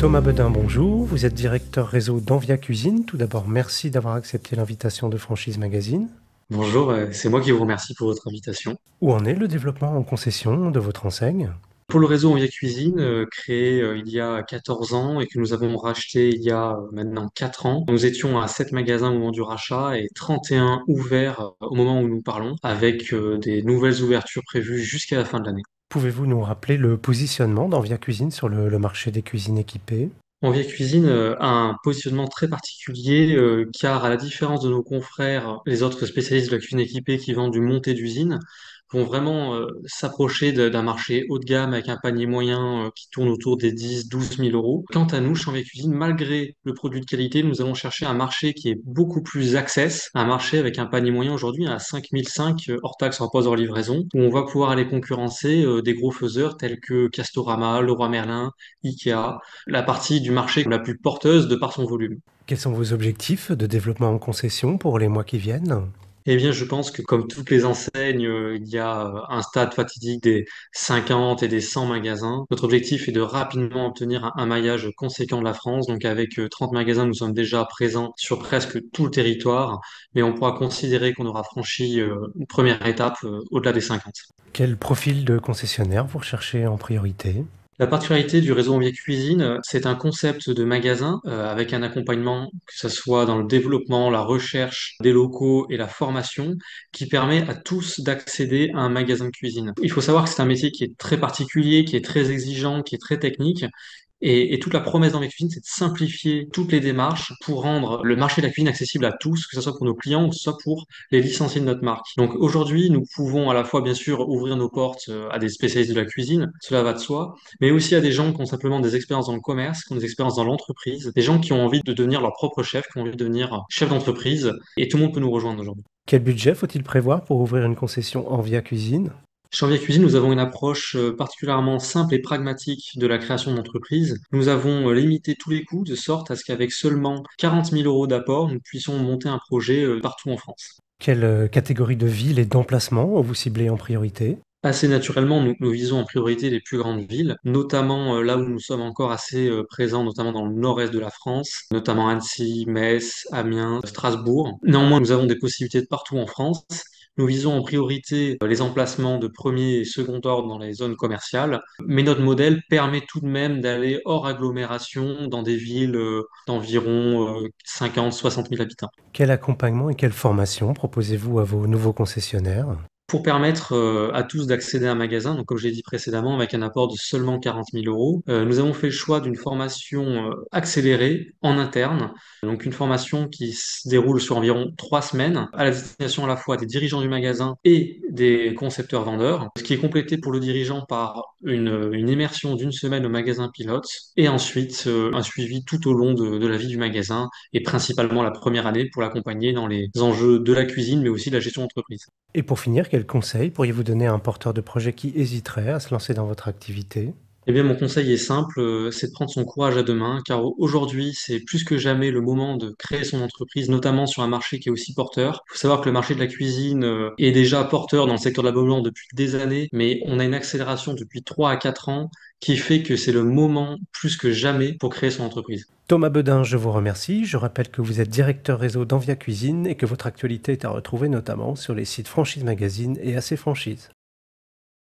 Thomas Bedin, bonjour. Vous êtes directeur réseau d'Envia Cuisine. Tout d'abord, merci d'avoir accepté l'invitation de Franchise Magazine. Bonjour, c'est moi qui vous remercie pour votre invitation. Où en est le développement en concession de votre enseigne? Pour le réseau Envia Cuisine, créé il y a 14 ans et que nous avons racheté il y a maintenant 4 ans, nous étions à 7 magasins au moment du rachat et 31 ouverts au moment où nous parlons, avec des nouvelles ouvertures prévues jusqu'à la fin de l'année. Pouvez-vous nous rappeler le positionnement d'Envia Cuisine sur le marché des cuisines équipées? Envia Cuisine a un positionnement très particulier car à la différence de nos confrères, les autres spécialistes de la cuisine équipée qui vendent du monté d'usine, vont vraiment s'approcher d'un marché haut de gamme avec un panier moyen qui tourne autour des 10 000 à 12 000 euros. Quant à nous, chez Envia Cuisine, malgré le produit de qualité, nous allons chercher un marché qui est beaucoup plus access, un marché avec un panier moyen aujourd'hui à 5 500 hors taxe hors pause hors livraison, où on va pouvoir aller concurrencer des gros faiseurs tels que Castorama, Leroy Merlin, Ikea, la partie du marché la plus porteuse de par son volume. Quels sont vos objectifs de développement en concession pour les mois qui viennent? Eh bien, je pense que comme toutes les enseignes, il y a un stade fatidique des 50 et des 100 magasins. Notre objectif est de rapidement obtenir un maillage conséquent de la France. Donc, avec 30 magasins, nous sommes déjà présents sur presque tout le territoire, mais on pourra considérer qu'on aura franchi une première étape au-delà des 50. Quel profil de concessionnaire vous recherchez en priorité? La particularité du réseau Envia Cuisine, c'est un concept de magasin avec un accompagnement, que ce soit dans le développement, la recherche des locaux et la formation, qui permet à tous d'accéder à un magasin de cuisine. Il faut savoir que c'est un métier qui est très particulier, qui est très exigeant, qui est très technique. Et toute la promesse d'Envia Cuisine, c'est de simplifier toutes les démarches pour rendre le marché de la cuisine accessible à tous, que ce soit pour nos clients ou que ce soit pour les licenciés de notre marque. Donc aujourd'hui, nous pouvons à la fois, bien sûr, ouvrir nos portes à des spécialistes de la cuisine, cela va de soi, mais aussi à des gens qui ont simplement des expériences dans le commerce, qui ont des expériences dans l'entreprise, des gens qui ont envie de devenir leur propre chef, qui ont envie de devenir chef d'entreprise, et tout le monde peut nous rejoindre aujourd'hui. Quel budget faut-il prévoir pour ouvrir une concession Envia Cuisine? Chez Envia Cuisine, nous avons une approche particulièrement simple et pragmatique de la création d'entreprise. Nous avons limité tous les coûts de sorte à ce qu'avec seulement 40 000 euros d'apport, nous puissions monter un projet partout en France. Quelle catégorie de ville et d'emplacement vous ciblez en priorité? Assez naturellement, nous visons en priorité les plus grandes villes, notamment là où nous sommes encore assez présents, notamment dans le nord-est de la France, notamment Annecy, Metz, Amiens, Strasbourg. Néanmoins, nous avons des possibilités de partout en France. Nous visons en priorité les emplacements de premier et second ordre dans les zones commerciales, mais notre modèle permet tout de même d'aller hors agglomération dans des villes d'environ 50-60 000 habitants. Quel accompagnement et quelle formation proposez-vous à vos nouveaux concessionnaires? Pour permettre à tous d'accéder à un magasin, donc comme je l'ai dit précédemment, avec un apport de seulement 40 000 euros, nous avons fait le choix d'une formation accélérée en interne, donc une formation qui se déroule sur environ 3 semaines, à la destination à la fois des dirigeants du magasin et des concepteurs-vendeurs, ce qui est complété pour le dirigeant par une immersion d'une semaine au magasin pilote, et ensuite un suivi tout au long de la vie du magasin, et principalement la première année pour l'accompagner dans les enjeux de la cuisine, mais aussi de la gestion d'entreprise. Et pour finir, quels conseils pourriez-vous donner à un porteur de projet qui hésiterait à se lancer dans votre activité? Eh bien, mon conseil est simple, c'est de prendre son courage à deux mains, car aujourd'hui, c'est plus que jamais le moment de créer son entreprise, notamment sur un marché qui est aussi porteur. Il faut savoir que le marché de la cuisine est déjà porteur dans le secteur de l'ameublement depuis des années, mais on a une accélération depuis 3 à 4 ans qui fait que c'est le moment plus que jamais pour créer son entreprise. Thomas Bedin, je vous remercie. Je rappelle que vous êtes directeur réseau d'Envia Cuisine et que votre actualité est à retrouver notamment sur les sites Franchise Magazine et AC Franchise.